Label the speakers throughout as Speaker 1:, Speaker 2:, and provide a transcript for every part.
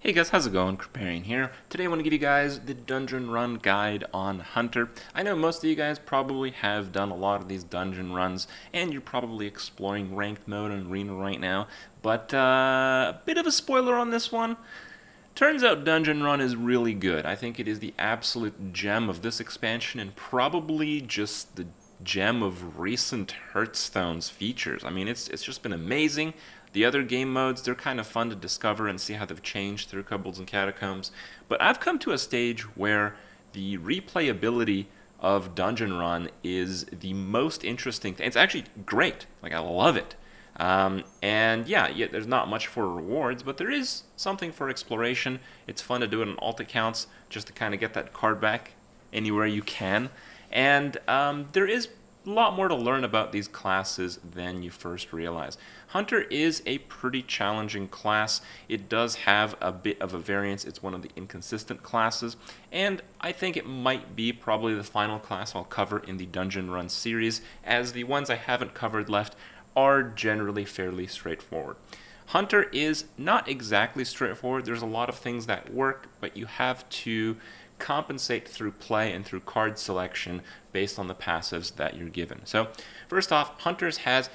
Speaker 1: Hey guys, how's it going? Kripparrian here. Today I want to give you guys the dungeon run guide on Hunter. I know most of you guys probably have done a lot of these dungeon runs, and you're probably exploring ranked mode and arena right now, but a bit of a spoiler on this one. Turns out Dungeon Run is really good. I think it is the absolute gem of this expansion and probably just the gem of recent Hearthstone's features. I mean, it's just been amazing. The other game modes, they're kind of fun to discover and see how they've changed through Kobolds and Catacombs. But I've come to a stage where the replayability of Dungeon Run is the most interesting thing. It's actually great. Like, I love it. And yeah, there's not much for rewards, but there is something for exploration. It's fun to do it on alt accounts just to kind of get that card back anywhere you can. And there is a lot more to learn about these classes than you first realize. Hunter is a pretty challenging class. It does have a bit of a variance. It's one of the inconsistent classes, and I think it might be probably the final class I'll cover in the Dungeon Run series, as the ones I haven't covered left are generally fairly straightforward. Hunter is not exactly straightforward. There's a lot of things that work, but you have to compensate through play and through card selection based on the passives that you're given. So first off, Hunters has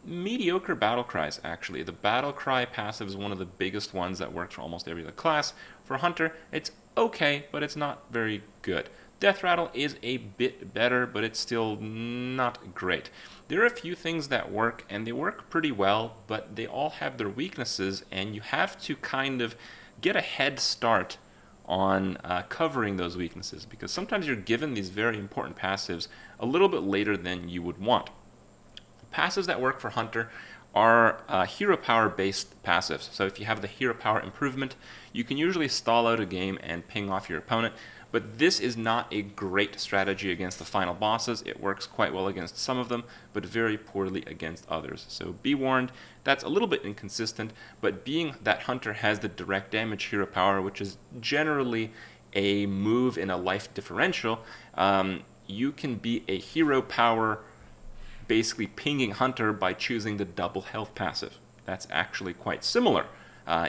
Speaker 1: mediocre battle cries, actually. The battle cry passive is one of the biggest ones that works for almost every other class. For Hunter, it's okay, but it's not very good. Death Rattle is a bit better, but it's still not great. There are a few things that work, and they work pretty well, but they all have their weaknesses, and you have to kind of get a head start on covering those weaknesses, because sometimes you're given these very important passives a little bit later than you would want. The passives that work for Hunter are hero power based passives. So if you have the hero power improvement, you can usually stall out a game and ping off your opponent, but this is not a great strategy against the final bosses. It works quite well against some of them, but very poorly against others. So be warned, that's a little bit inconsistent, but being that Hunter has the direct damage hero power, which is generally a move in a life differential, you can be a hero power basically pinging Hunter by choosing the double health passive. That's actually quite similar,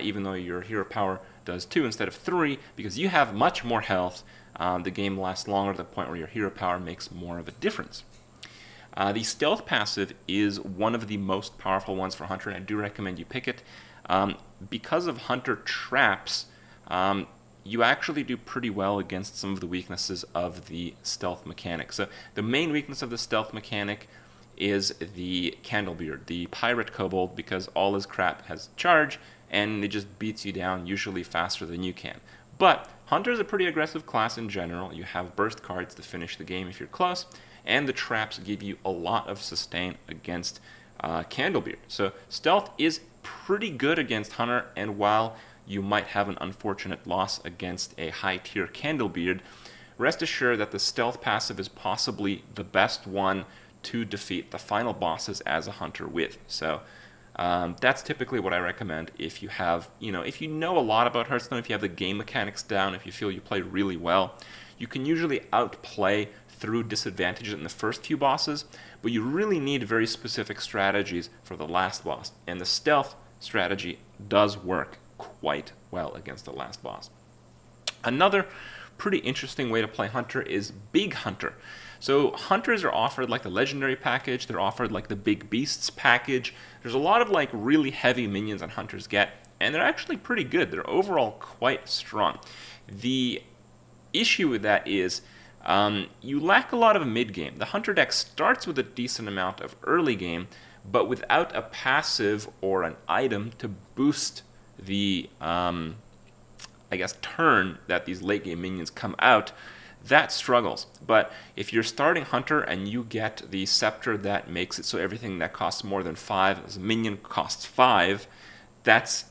Speaker 1: even though your hero power does 2 instead of 3, because you have much more health. The game lasts longer to the point where your hero power makes more of a difference. The stealth passive is one of the most powerful ones for Hunter, and I do recommend you pick it. Because of Hunter traps, you actually do pretty well against some of the weaknesses of the stealth mechanic. So the main weakness of the stealth mechanic is the Candlebeard, the pirate kobold, because all his crap has charge, and it just beats you down usually faster than you can. But Hunter is a pretty aggressive class in general. You have burst cards to finish the game if you're close, and the traps give you a lot of sustain against Candlebeard. So stealth is pretty good against Hunter, and while you might have an unfortunate loss against a high-tier Candlebeard, rest assured that the stealth passive is possibly the best one to defeat the final bosses as a Hunter with. So that's typically what I recommend if you have, if you know a lot about Hearthstone, if you have the game mechanics down, if you feel you play really well, you can usually outplay through disadvantages in the first few bosses, but you really need very specific strategies for the last boss, and the stealth strategy does work quite well against the last boss. Another pretty interesting way to play Hunter is Big Hunter. So Hunters are offered like the Legendary package, they're offered like the Big Beasts package. There's a lot of like really heavy minions that Hunters get, and they're actually pretty good. They're overall quite strong. The issue with that is you lack a lot of mid-game. The Hunter deck starts with a decent amount of early game, but without a passive or an item to boost the I guess turn that these late game minions come out, that struggles. But if you're starting Hunter and you get the scepter that makes it so everything that costs more than 5 as a minion costs 5, that's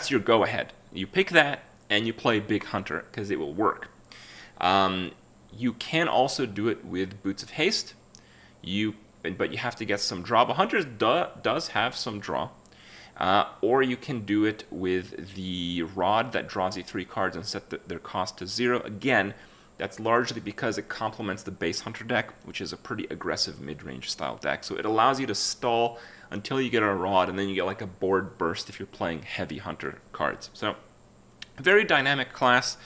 Speaker 1: your go-ahead. You pick that and you play Big Hunter because it will work. You can also do it with Boots of Haste, but you have to get some draw. But Hunter does have some draw. Or you can do it with the Rod that draws you 3 cards and set their cost to 0. Again, that's largely because it complements the base Hunter deck, which is a pretty aggressive mid-range style deck. So it allows you to stall until you get a Rod, and then you get like a board burst if you're playing heavy Hunter cards. So Very dynamic class,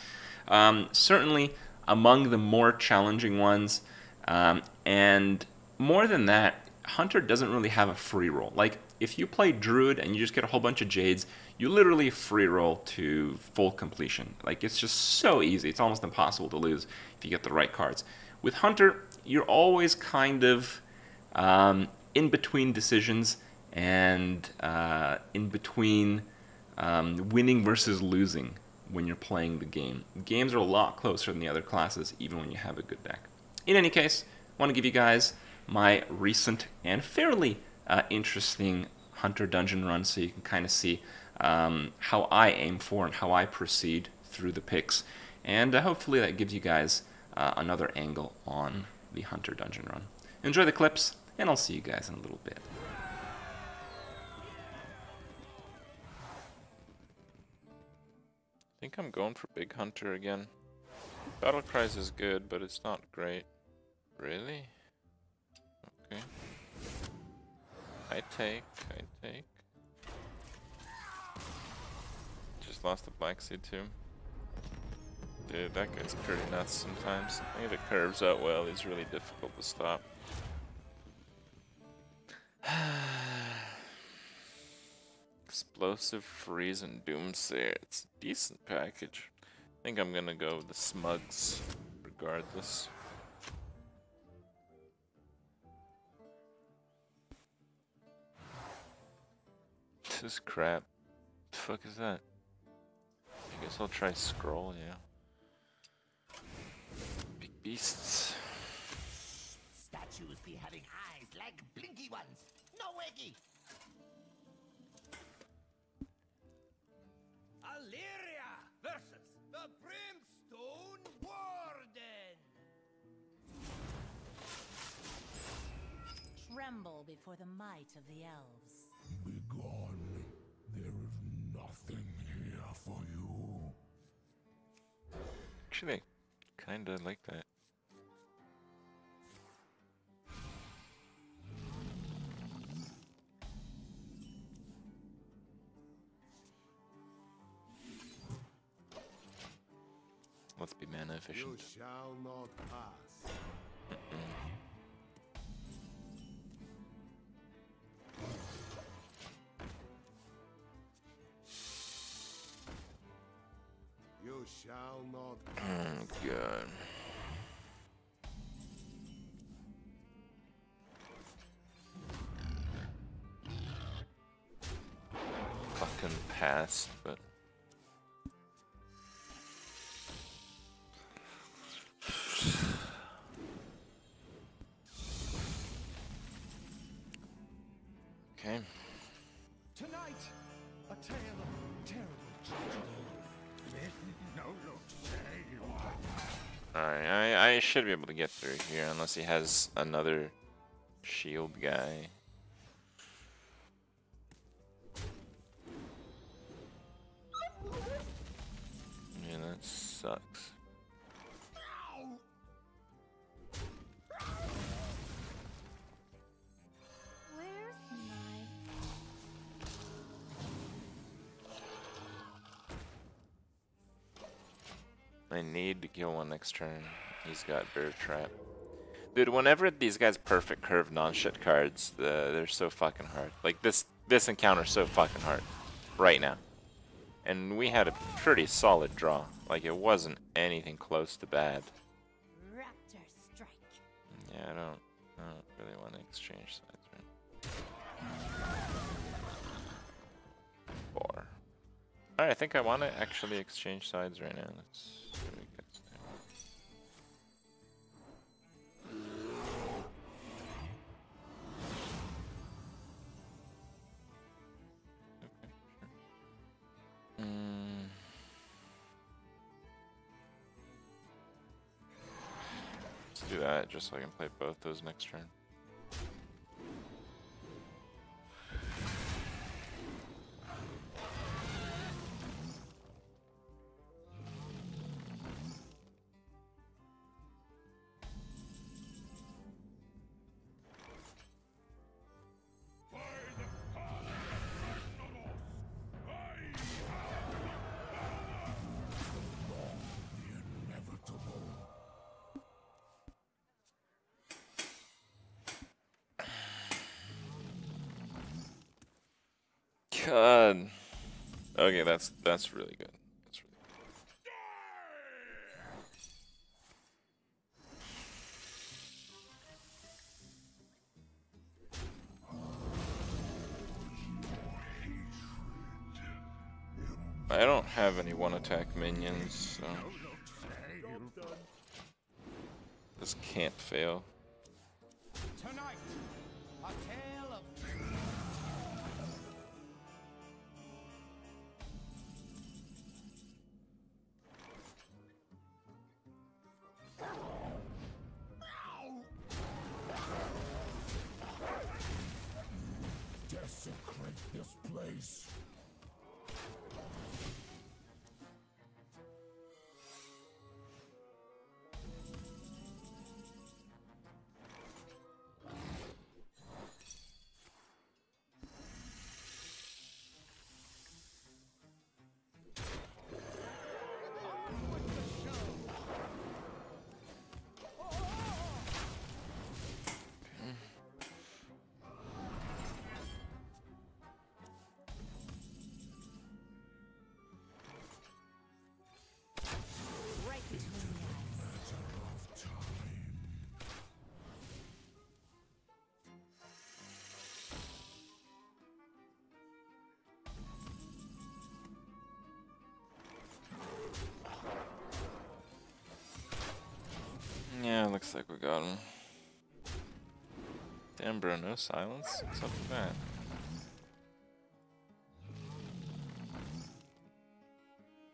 Speaker 1: certainly among the more challenging ones, and more than that, Hunter doesn't really have a free roll. Like, if you play Druid and you just get a whole bunch of Jades, you literally free roll to full completion. Like, it's just so easy. It's almost impossible to lose if you get the right cards. With Hunter, you're always kind of in between decisions and in between winning versus losing when you're playing the game. Games are a lot closer than the other classes, even when you have a good deck. In any case, I want to give you guys my recent and fairly interesting Hunter dungeon run, so you can kind of see how I aim for and how I proceed through the picks. And hopefully that gives you guys another angle on the Hunter dungeon run. Enjoy the clips, and I'll see you guys in a little bit. I think I'm going for Big Hunter again. Battle Cries is good, but it's not great. Really? Okay. I take. Just lost the Black Seed too. Dude, that guy's pretty nuts sometimes. I think if it curves out well, he's really difficult to stop. Explosive Freeze and Doomsayer. It's a decent package. I think I'm gonna go with the Smugs regardless. This is crap. The fuck is that? I guess I'll try Scroll, yeah. Big beasts.
Speaker 2: Statues be having eyes like blinky ones. No wiggy. Illyria versus the Brimstone Warden.
Speaker 3: Tremble before the might of the elves.
Speaker 4: Begone. There is nothing here for you.
Speaker 1: Actually, kinda like that. Let's be mana efficient.
Speaker 4: You shall not pass. You shall not pass.
Speaker 1: Oh god. Fucking passed, but okay.
Speaker 2: Tonight, a tale of terrible tragedy. No look say.
Speaker 1: Alright, I should be able to get through here unless he has another shield guy. Yeah, that sucks.
Speaker 3: Where's my...
Speaker 1: I need to kill one next turn. He's got Bear Trap. Dude, whenever these guys perfect curve non-shit cards, they're so fucking hard. Like this encounter's so fucking hard right now. And we had a pretty solid draw. Like it wasn't anything close to bad.
Speaker 3: Raptor strike.
Speaker 1: Yeah, I don't really want to exchange sides, right? 4. Alright, I think I want to actually exchange sides right now. Let's see what it gets there. Okay, sure. Let's do that just so I can play both those next turn. God. Okay, that's really good. That's really good. I don't have any one-attack minions, so this can't fail.
Speaker 2: Tonight, a tale of
Speaker 4: Desecrate this place.
Speaker 3: Right between the eyes.
Speaker 4: Of time.
Speaker 1: Yeah, looks like we got him. Damn, bro, no silence? What's up with that?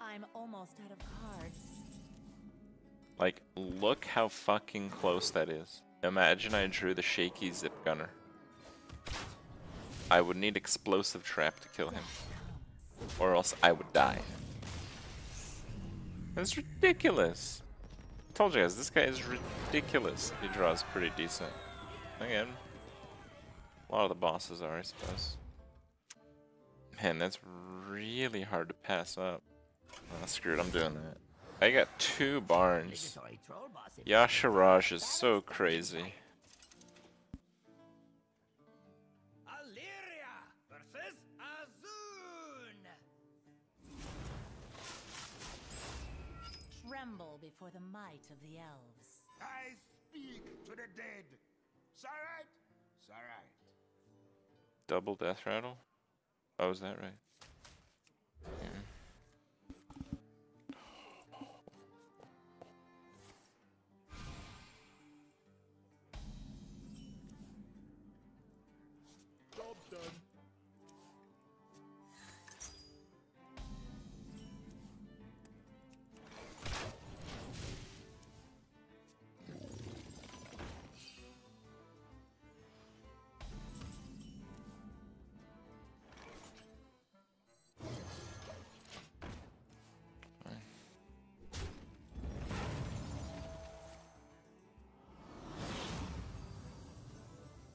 Speaker 3: I'm almost out of cards.
Speaker 1: Like, look how fucking close that is. Imagine I drew the shaky zip gunner. I would need explosive trap to kill him. Or else I would die. That's ridiculous. I told you guys, this guy is ridiculous. He draws pretty decent. Again, a lot of the bosses are, I suppose. Man, that's really hard to pass up. Oh, screw it, I'm doing that. I got 2 barns.
Speaker 2: Digitoid troll boss.
Speaker 1: Yasharaj is so crazy.
Speaker 2: Illyria versus Azun.
Speaker 3: Tremble before the might of the elves.
Speaker 4: I speak to the dead. Alright? Alright.
Speaker 1: Double death rattle? Oh, is that right? Yeah.
Speaker 4: Job done.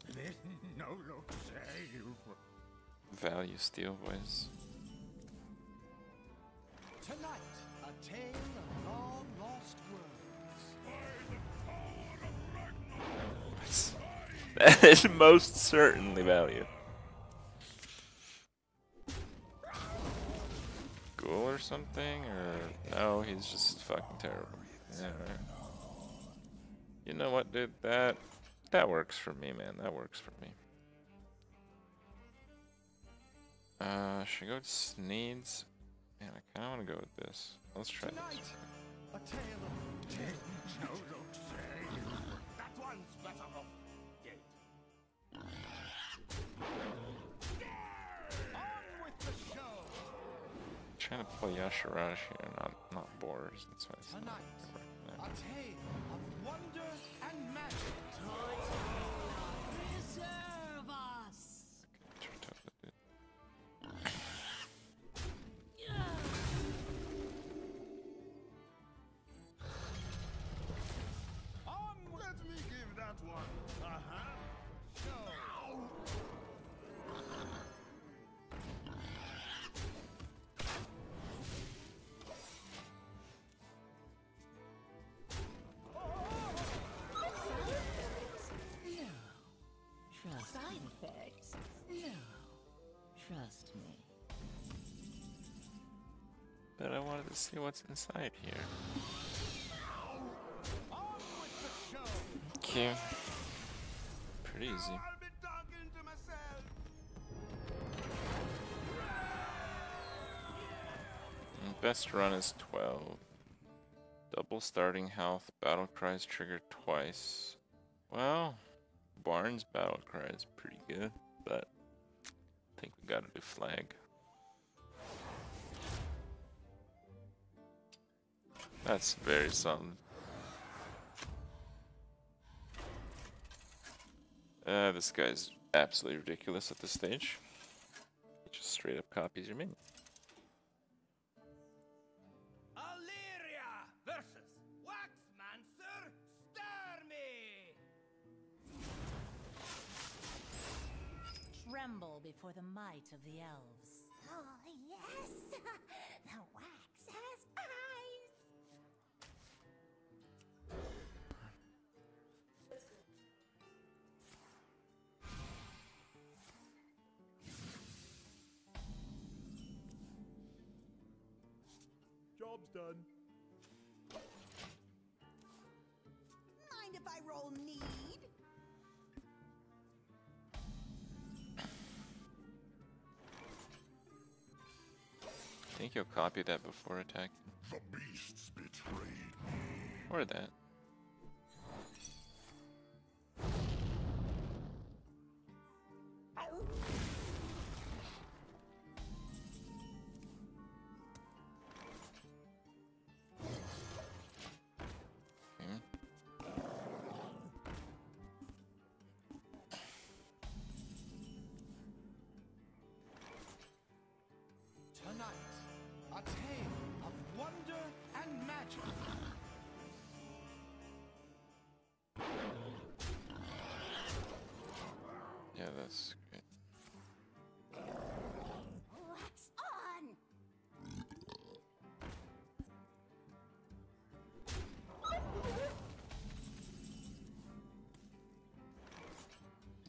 Speaker 2: This no look save.
Speaker 1: Value steel voice.
Speaker 2: Tonight, a tale of long lost worlds.
Speaker 1: That is most certainly value. Ghoul or something? Or no, he's just fucking terrible. Yeah, right. You know what, dude? That works for me, man. That works for me. Should I go with Sneeds? Man, I kinda wanna go with this. Let's try
Speaker 2: Tonight,
Speaker 1: this.
Speaker 2: a tale of no look save. That one's better off dead. On with the show.
Speaker 1: I'm trying to play Yasharaj here, not Boars. That's why it's not
Speaker 2: Tonight,
Speaker 1: working
Speaker 2: a
Speaker 1: out.
Speaker 2: tale of wonder and magic.
Speaker 3: Preserve us!
Speaker 2: On, let me give that one a hand show.
Speaker 3: Trust me.
Speaker 1: But I wanted to see what's inside here. Okay. Pretty easy.
Speaker 4: I'll be talking to myself.
Speaker 1: Best run is 12. Double starting health. Battle cries triggered twice. Well, Barnes battle cry is pretty good, but I think we gotta do flag. That's very solid. This guy's absolutely ridiculous at this stage. He just straight up copies your minion.
Speaker 2: Illyria versus Waxmancer Starmie.
Speaker 3: Tremble before the might of the elves.
Speaker 5: Oh, yes! The wax has eyes!
Speaker 4: Job's done.
Speaker 5: Mind if I roll need?
Speaker 1: I think you'll copy that before attacking.
Speaker 4: The beasts betrayed me.
Speaker 1: Or that.
Speaker 2: Tonight, a tale of wonder and magic.
Speaker 1: Yeah, that's great.
Speaker 5: Wax on!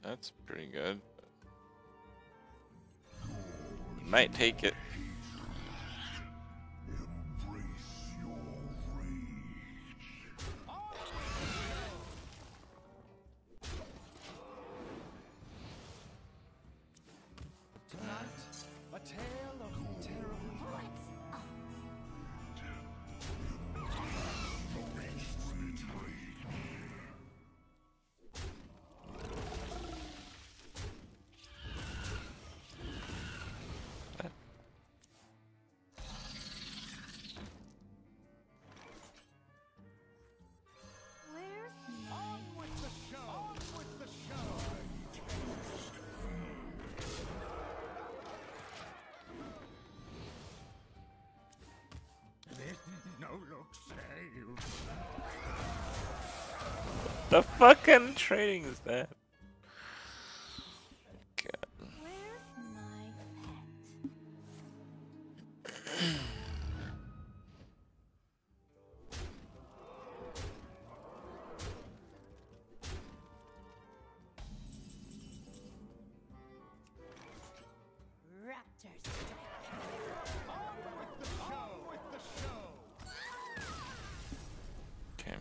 Speaker 1: That's pretty good. You might take it.
Speaker 4: Embrace your rage.
Speaker 2: Tonight, a tale of terrible
Speaker 5: Wax on! Where's
Speaker 2: On with the show! On with the show! This no look saved.
Speaker 1: The fucking trading is that? God.
Speaker 5: Where's my pet? Raptor strike!
Speaker 2: On with the show! On with the show!
Speaker 1: Okay.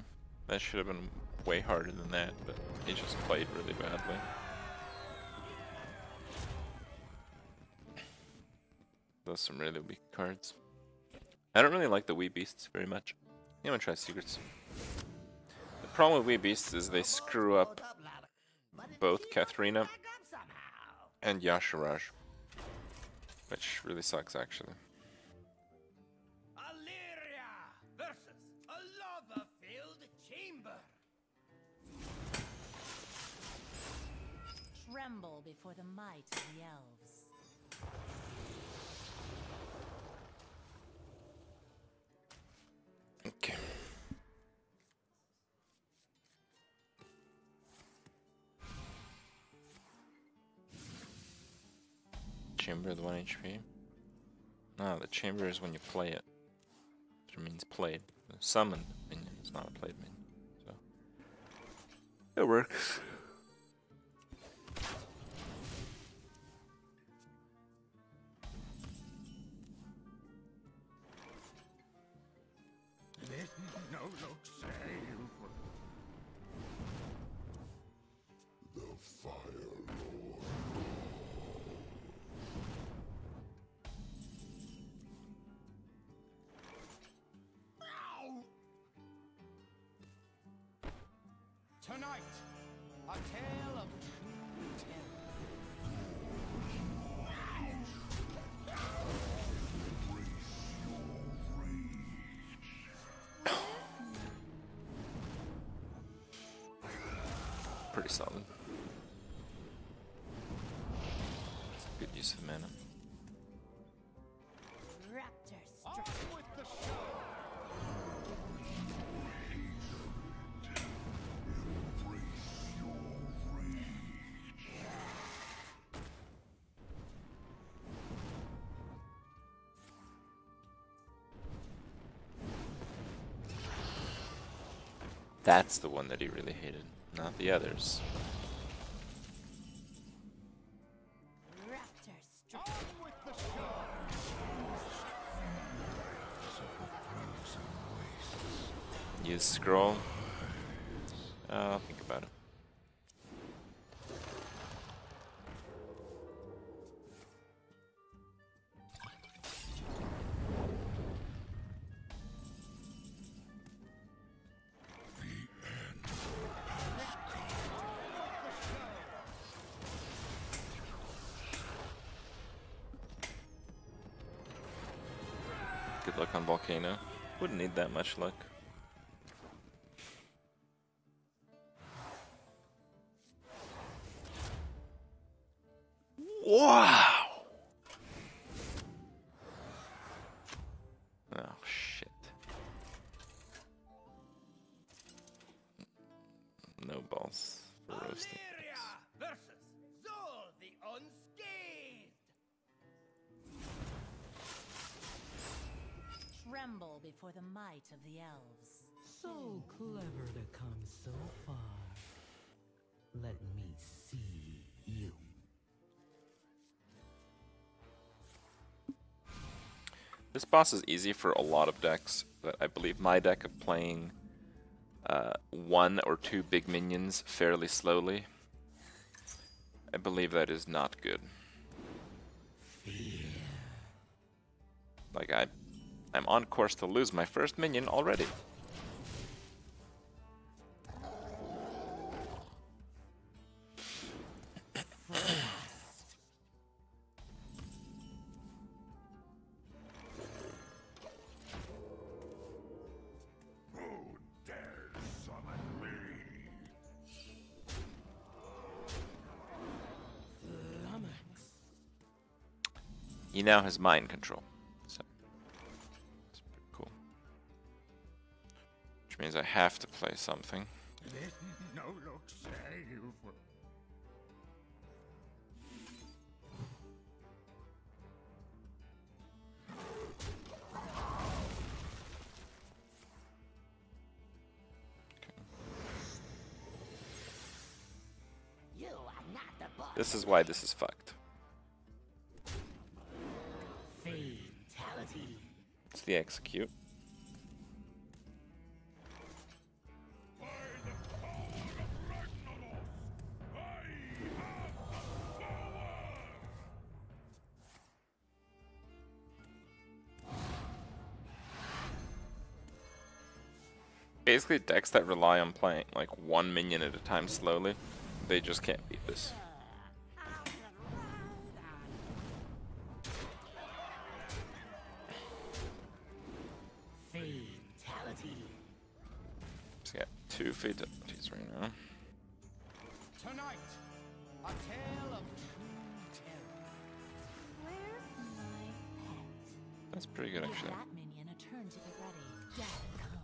Speaker 1: That should have been way harder than that, but he just played really badly. Those some really weak cards. I don't really like the Wee Beasts very much. I'm gonna try Secrets. The problem with Wee Beasts is they screw up both Katharina and Yasharaj, which really sucks actually.
Speaker 2: Illyria versus a lava-filled chamber.
Speaker 3: Tremble before the might of the elves.
Speaker 1: Okay. Chamber the 1 HP. No, the chamber is when you play it. Which means played. The summoned minion is not a played minion. So it works.
Speaker 4: Tonight, a tale of two terrors.
Speaker 1: Pretty solid. Good use of mana.
Speaker 5: Raptor
Speaker 4: On
Speaker 5: strike.
Speaker 4: with the show.
Speaker 1: That's the one that he really hated, not the others.
Speaker 5: Raptor strike.
Speaker 4: On with the show.
Speaker 1: Use scroll. I'll think about it. Good luck on Volcano. Wouldn't need that much luck. Wow! Oh shit. No balls for roasting.
Speaker 2: Valkyria versus Zul the Unscathed.
Speaker 3: Tremble before the might of the elves.
Speaker 6: So clever to come so far. Let me see you.
Speaker 1: This boss is easy for a lot of decks, but I believe my deck of playing 1 or 2 big minions fairly slowly, I believe that is not good. Like I'm on course to lose my first minion already.
Speaker 4: Who dares summon me?
Speaker 1: He now has mind control, so it's pretty cool. Which means I have to play something.
Speaker 4: No look save.
Speaker 2: You are not the boss.
Speaker 1: This is why this is fucked.
Speaker 2: Fatality.
Speaker 1: It's the execute. Basically, decks that rely on playing like 1 minion at a time slowly, they just can't beat this.
Speaker 2: Fatality.
Speaker 1: Just got 2 fatalities right now.
Speaker 4: Tonight, a tale of two terrors.
Speaker 5: Where's my pet?
Speaker 1: That's pretty good
Speaker 3: Give
Speaker 1: actually.
Speaker 3: that minion a turn to get ready. Death comes.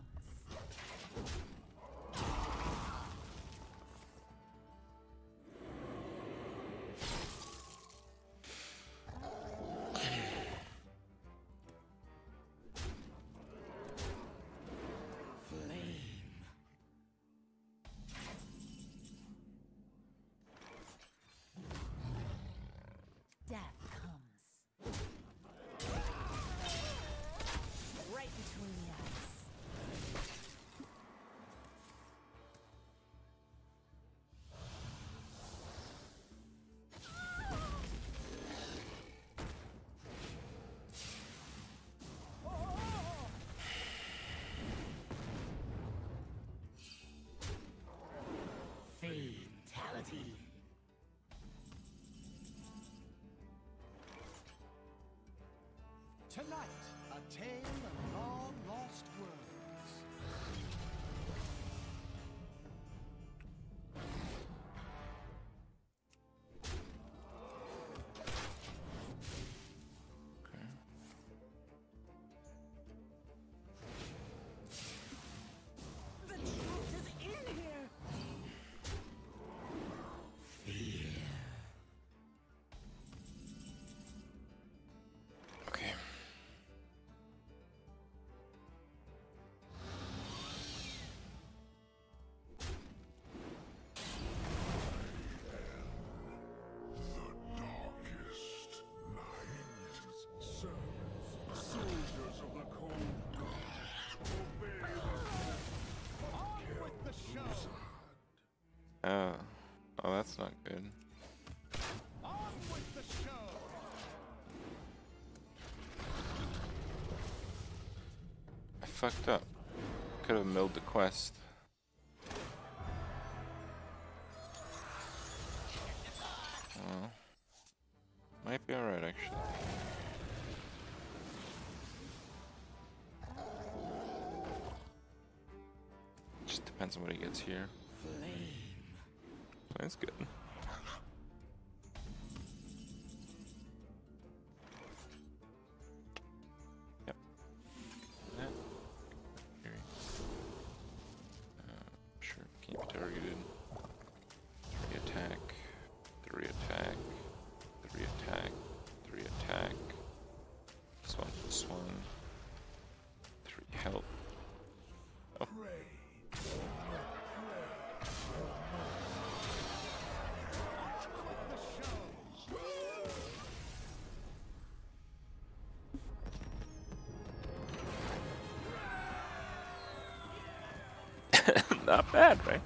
Speaker 3: Death comes.
Speaker 7: Tonight, a tale of long-lost worlds.
Speaker 1: Okay.
Speaker 6: The truth is in here.
Speaker 1: Okay.
Speaker 4: Darkest night. Servants, soldiers of the cold god, obey the
Speaker 7: On with the show!
Speaker 1: Oh, that's not good.
Speaker 7: On with the show!
Speaker 1: I fucked up. Could have milled the quest. Well, might be alright actually. Just depends on what he gets here. That's good. Yep. That. Here. Sure, can't be targeted. 3 attack. 3 attack. 3 attack. 3 attack. This one, this one. 3 health. Oh. Not bad, right?